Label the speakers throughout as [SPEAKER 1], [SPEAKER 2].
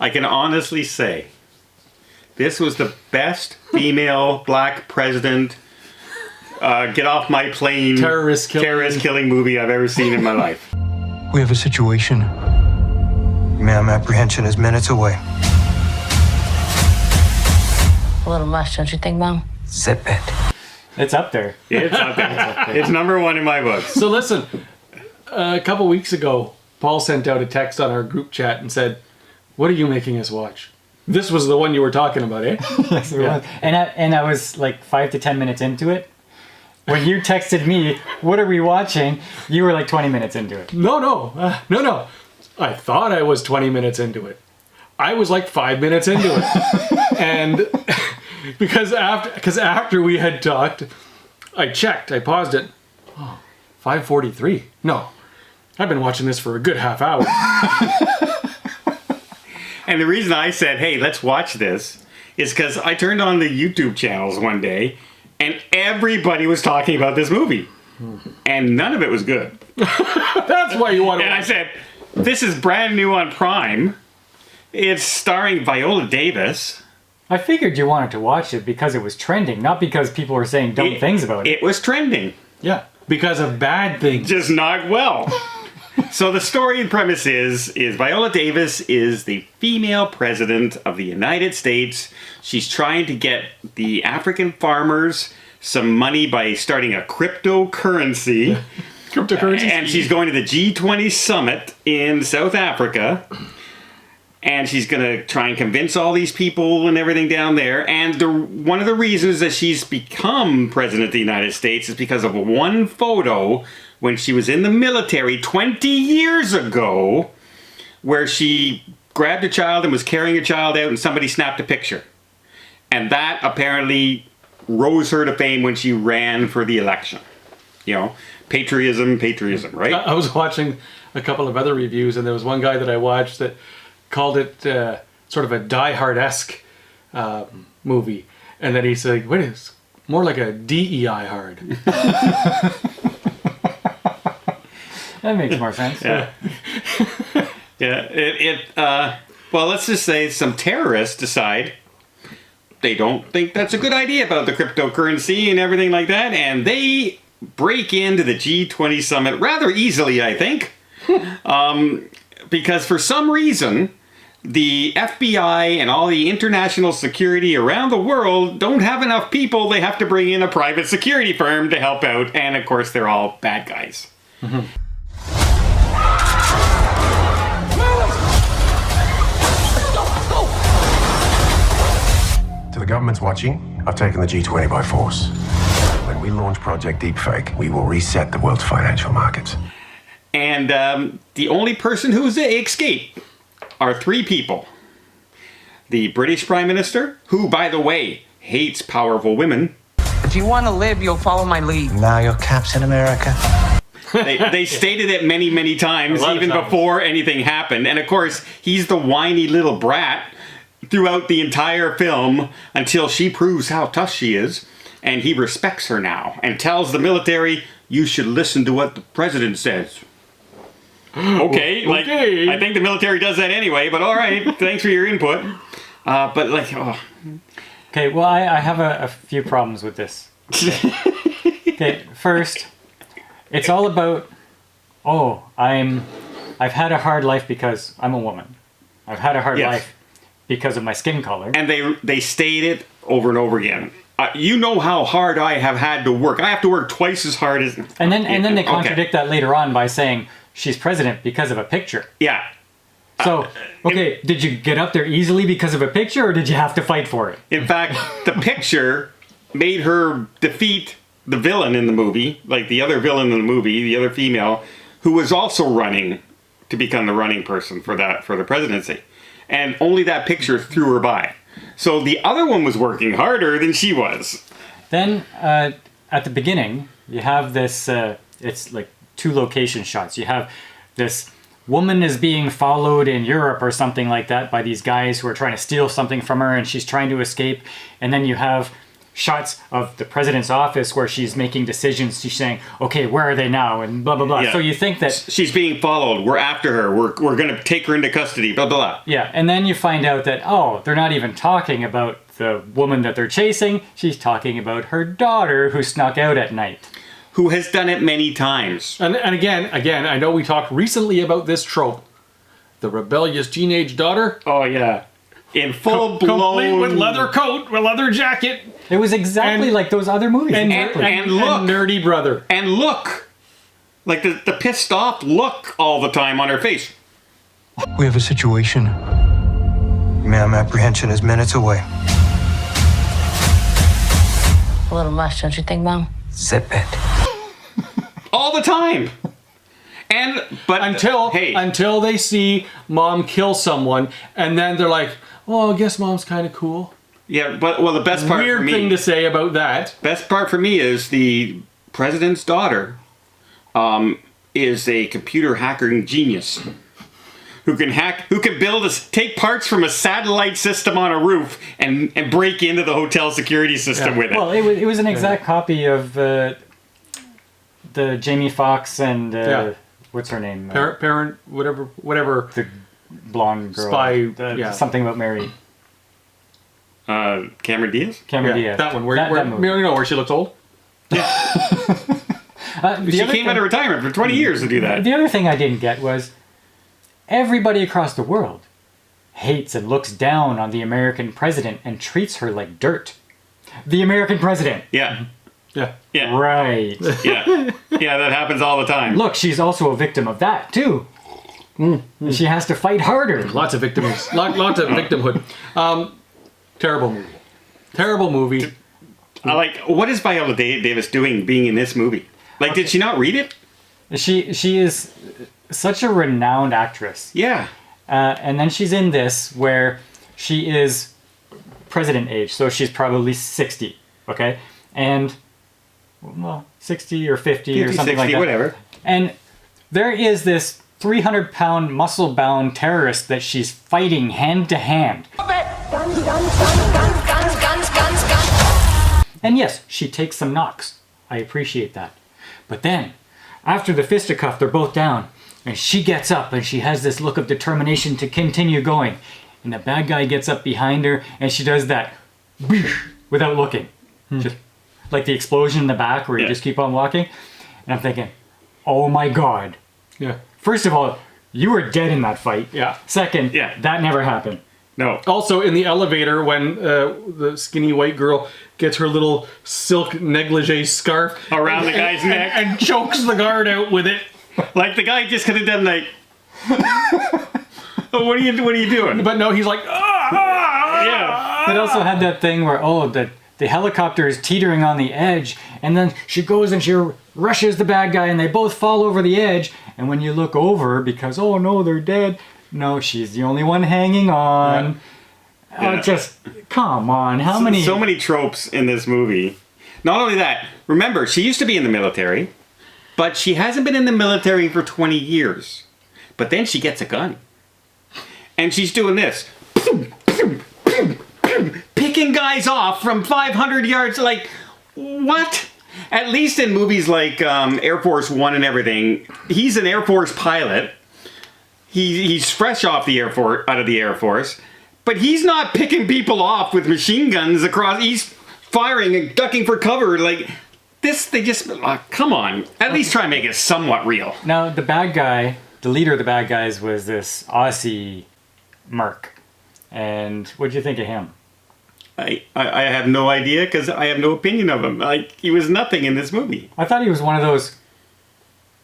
[SPEAKER 1] I can honestly say this was the best female black president get off my plane
[SPEAKER 2] terrorist
[SPEAKER 1] killing movie I've ever seen in my life.
[SPEAKER 3] We have a situation. Ma'am, apprehension is minutes away.
[SPEAKER 4] A little much, don't you think, Mom?
[SPEAKER 3] Zip it.
[SPEAKER 5] It's up there.
[SPEAKER 1] It's up there. It's number one in my books.
[SPEAKER 2] So listen, a couple weeks ago, Paul sent out a text on our group chat and said, "What are you making us watch?" This was the one you were talking about, eh?
[SPEAKER 5] Yes, it was. And I was like 5 to 10 minutes into it. When you texted me, "What are we watching?" You were like 20 minutes into it.
[SPEAKER 2] No. I thought I was 20 minutes into it. I was like 5 minutes into it. And because after we had talked, I paused it. Oh, 5:43. No, I've been watching this for a good half hour.
[SPEAKER 1] And the reason I said, hey, let's watch this, is because I turned on the YouTube channels one day, and everybody was talking about this movie. And none of it was good.
[SPEAKER 2] That's why you want to
[SPEAKER 1] And I said, this is brand new on Prime. It's starring Viola Davis.
[SPEAKER 5] I figured you wanted to watch it because it was trending, not because people were saying dumb things about it.
[SPEAKER 1] It was trending.
[SPEAKER 2] Yeah, because of bad things.
[SPEAKER 1] Just not well. So the story and premise is Viola Davis is the female president of the United States. She's trying to get the African farmers some money by starting a cryptocurrency. And she's going to the G20 summit in South Africa. And she's going to try and convince all these people and everything down there. And one of the reasons that she's become president of the United States is because of one photo when she was in the military 20 years ago, where she grabbed a child and was carrying a child out and somebody snapped a picture. And that apparently rose her to fame when she ran for the election. You know, patriotism, right?
[SPEAKER 2] I was watching a couple of other reviews, and there was one guy that I watched that called it sort of a Die Hard-esque movie. And then he said, wait, it's more like a DEI hard.
[SPEAKER 5] That makes more sense.
[SPEAKER 1] Yeah. Well, let's just say some terrorists decide they don't think that's a good idea about the cryptocurrency and everything like that, and they break into the G20 summit rather easily, I think. Because for some reason, the FBI and all the international security around the world don't have enough people. They have to bring in a private security firm to help out, and of course they're all bad guys.
[SPEAKER 2] Mm-hmm.
[SPEAKER 6] To the government's watching, I've taken the G20 by force. When we launch Project Deepfake, we will reset the world's financial markets.
[SPEAKER 1] And the only person who's escaped are three people. The British Prime Minister, who, by the way, hates powerful women.
[SPEAKER 7] If you want to live, you'll follow my lead.
[SPEAKER 3] Now you're Captain America.
[SPEAKER 1] They stated it many, many times, even before anything happened. And of course, he's the whiny little brat throughout the entire film until she proves how tough she is. And he respects her now and tells the military, you should listen to what the president says. Okay, like, I think the military does that anyway, but all right, thanks for your input. But like, oh.
[SPEAKER 5] Okay, well, I have a few problems with this. Okay, first, it's all about, I've had a hard life because I'm a woman. I've had a hard life because of my skin color.
[SPEAKER 1] And they state it over and over again. You know how hard I have had to work. I have to work twice as hard as...
[SPEAKER 5] And then they contradict that later on by saying she's president because of a picture.
[SPEAKER 1] Yeah.
[SPEAKER 5] So, okay, did you get up there easily because of a picture, or did you have to fight for it?
[SPEAKER 1] In fact, the picture made her defeat the villain in the movie, like the other villain in the movie, the other female, who was also running to become the running person for the presidency. And only that picture threw her by. So the other one was working harder than she was.
[SPEAKER 5] Then, at the beginning, you have this, it's like 2 location shots. You have this woman is being followed in Europe or something like that by these guys who are trying to steal something from her, and she's trying to escape. And then you have shots of the president's office where she's making decisions. She's saying, okay, where are they now? And blah, blah, blah.
[SPEAKER 1] Yeah.
[SPEAKER 5] So you think that...
[SPEAKER 1] She's being followed. We're after her. We're going to take her into custody. Blah, blah, blah.
[SPEAKER 5] Yeah, and then you find out that, oh, they're not even talking about the woman that they're chasing. She's talking about her daughter who snuck out at night.
[SPEAKER 1] Who has done it many times.
[SPEAKER 2] And again, I know we talked recently about this trope. The rebellious teenage daughter.
[SPEAKER 1] Oh, yeah. In full blown...
[SPEAKER 2] Complete with leather coat, with leather jacket.
[SPEAKER 5] It was exactly like those other movies. Exactly.
[SPEAKER 1] and look.
[SPEAKER 2] And nerdy brother.
[SPEAKER 1] And look. Like the pissed off look all the time on her face.
[SPEAKER 3] We have a situation. Ma'am, apprehension is minutes away.
[SPEAKER 4] A little much, don't you think, Mom?
[SPEAKER 3] Zip it.
[SPEAKER 1] All the time. But
[SPEAKER 2] until they see Mom kill someone, and then they're like, "Oh, I guess Mom's kind of cool."
[SPEAKER 1] Yeah, but the best part
[SPEAKER 2] Weird
[SPEAKER 1] for me,
[SPEAKER 2] thing to say about that.
[SPEAKER 1] Best part for me is the president's daughter, is a computer hacking genius, who can take parts from a satellite system on a roof and break into the hotel security system with it.
[SPEAKER 5] Well, it was an exact copy of the Jamie Foxx and what's her name?
[SPEAKER 2] Parent, whatever.
[SPEAKER 5] The blonde girl.
[SPEAKER 2] Spy.
[SPEAKER 5] Something about Mary.
[SPEAKER 1] Cameron Diaz?
[SPEAKER 5] Cameron Diaz.
[SPEAKER 2] That one.
[SPEAKER 5] That movie.
[SPEAKER 2] Where she looks old.
[SPEAKER 1] She came out of retirement for 20 years to do that.
[SPEAKER 5] The other thing I didn't get was everybody across the world hates and looks down on the American president and treats her like dirt. The American president.
[SPEAKER 1] Yeah.
[SPEAKER 2] Yeah.
[SPEAKER 1] Yeah.
[SPEAKER 5] Right.
[SPEAKER 1] Yeah. Yeah, that happens all the time.
[SPEAKER 5] Look, she's also a victim of that, too. She has to fight harder.
[SPEAKER 2] Lots of victims. Lots of victimhood. Terrible movie.
[SPEAKER 1] What is Viola Davis doing being in this movie? Like, did she not read it?
[SPEAKER 5] She is such a renowned actress.
[SPEAKER 1] Yeah.
[SPEAKER 5] And then she's in this where she is president age, so she's probably 60, okay? And, well, 60 or 50 or something
[SPEAKER 1] 60,
[SPEAKER 5] like that.
[SPEAKER 1] whatever.
[SPEAKER 5] And there is this 300-pound muscle-bound terrorist that she's fighting hand to hand. And yes, she takes some knocks. I appreciate that. But then, after the fisticuff, they're both down. And she gets up and she has this look of determination to continue going. And the bad guy gets up behind her and she does that without looking. Just like the explosion in the back where you just keep on walking. And I'm thinking, oh my God.
[SPEAKER 2] Yeah.
[SPEAKER 5] First of all, you were dead in that fight.
[SPEAKER 2] Yeah.
[SPEAKER 5] Second, that never happened.
[SPEAKER 1] No.
[SPEAKER 2] Also, in the elevator, when the skinny white girl gets her little silk negligee scarf
[SPEAKER 1] around the guy's neck
[SPEAKER 2] and chokes the guard out with it,
[SPEAKER 1] like the guy just could have done like, what are you doing?
[SPEAKER 2] But no, he's like,
[SPEAKER 1] Yeah.
[SPEAKER 5] It also had that thing where the helicopter is teetering on the edge, and then she goes and she rushes the bad guy, and they both fall over the edge. And when you look over, because oh no, they're dead. No, she's the only one hanging on.
[SPEAKER 1] Yeah.
[SPEAKER 5] Just come on, how many?
[SPEAKER 1] So many tropes in this movie. Not only that, remember she used to be in the military, but she hasn't been in the military for 20 years. But then she gets a gun, and she's doing this, picking guys off from 500 yards. Like, what? At least in movies like Air Force One and everything, he's an Air Force pilot. He's fresh off the out of the Air Force, but he's not picking people off with machine guns across. He's firing and ducking for cover. Like this, they just come on. At least try and make it somewhat real.
[SPEAKER 5] Now the bad guy, the leader of the bad guys, was this Aussie merc. And what'd you think of him?
[SPEAKER 1] I have no idea because I have no opinion of him. Like he was nothing in this movie.
[SPEAKER 5] I thought he was one of those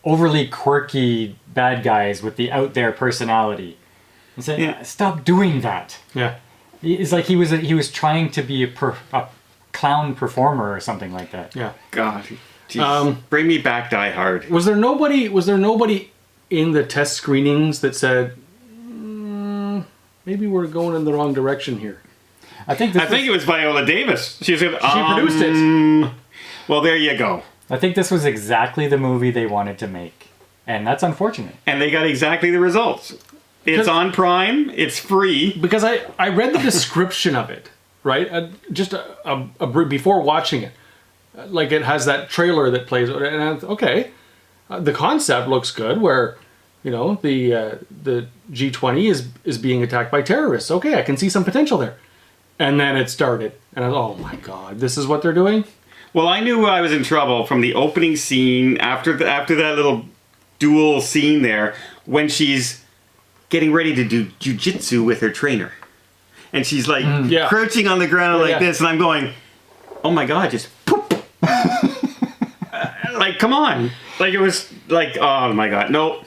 [SPEAKER 5] overly quirky bad guys with the out there personality. And said, stop doing that.
[SPEAKER 2] Yeah.
[SPEAKER 5] It's like he was trying to be a clown performer or something like that.
[SPEAKER 2] Yeah.
[SPEAKER 1] God, bring me back Die Hard.
[SPEAKER 2] Was there nobody in the test screenings that said, maybe we're going in the wrong direction here?
[SPEAKER 1] I think it was Viola Davis. She said,
[SPEAKER 2] she produced it.
[SPEAKER 1] Well, there you go.
[SPEAKER 5] I think this was exactly the movie they wanted to make. And that's unfortunate.
[SPEAKER 1] And they got exactly the results. It's on Prime. It's free.
[SPEAKER 2] Because I read the description of it, right? Before watching it, like it has that trailer that plays, and okay, the concept looks good. Where, you know, the G20 is being attacked by terrorists. Okay, I can see some potential there. And then it started, and I was, oh my god, this is what they're doing.
[SPEAKER 1] Well, I knew I was in trouble from the opening scene after that little duel scene there when she's getting ready to do jujitsu with her trainer, and she's like crouching on the ground like this, and I'm going, oh my god, just poop. Like, come on, like it was like, oh my god, no.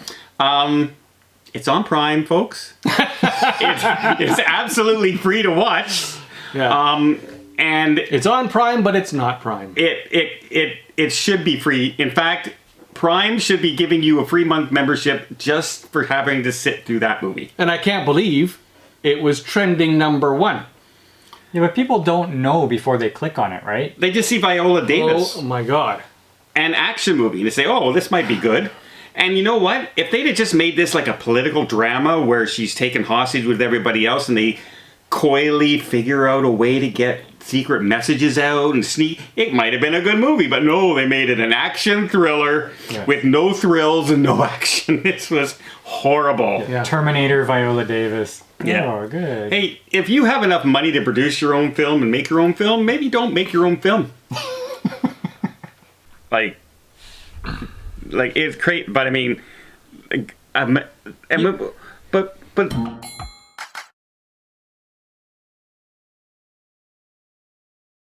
[SPEAKER 1] It's on Prime, folks. It's absolutely free to watch.
[SPEAKER 2] Yeah.
[SPEAKER 1] And
[SPEAKER 2] it's on Prime, but it's not Prime.
[SPEAKER 1] It should be free. In fact, Prime should be giving you a free month membership just for having to sit through that movie.
[SPEAKER 2] And I can't believe it was trending #1.
[SPEAKER 5] Yeah, but people don't know before they click on it, right?
[SPEAKER 1] They just see Viola Davis.
[SPEAKER 2] Oh my god.
[SPEAKER 1] An action movie. And they say, oh, this might be good. And you know what? If they'd have just made this like a political drama where she's taken hostage with everybody else and they coyly figure out a way to get secret messages out and sneak, it might have been a good movie. But no, they made it an action thriller with no thrills and no action. This was horrible.
[SPEAKER 2] Yeah.
[SPEAKER 5] Terminator, Viola Davis.
[SPEAKER 1] Yeah.
[SPEAKER 5] Oh, good.
[SPEAKER 1] Hey, if you have enough money to produce your own film and make your own film, maybe don't make your own film. Like it's great, but I mean, but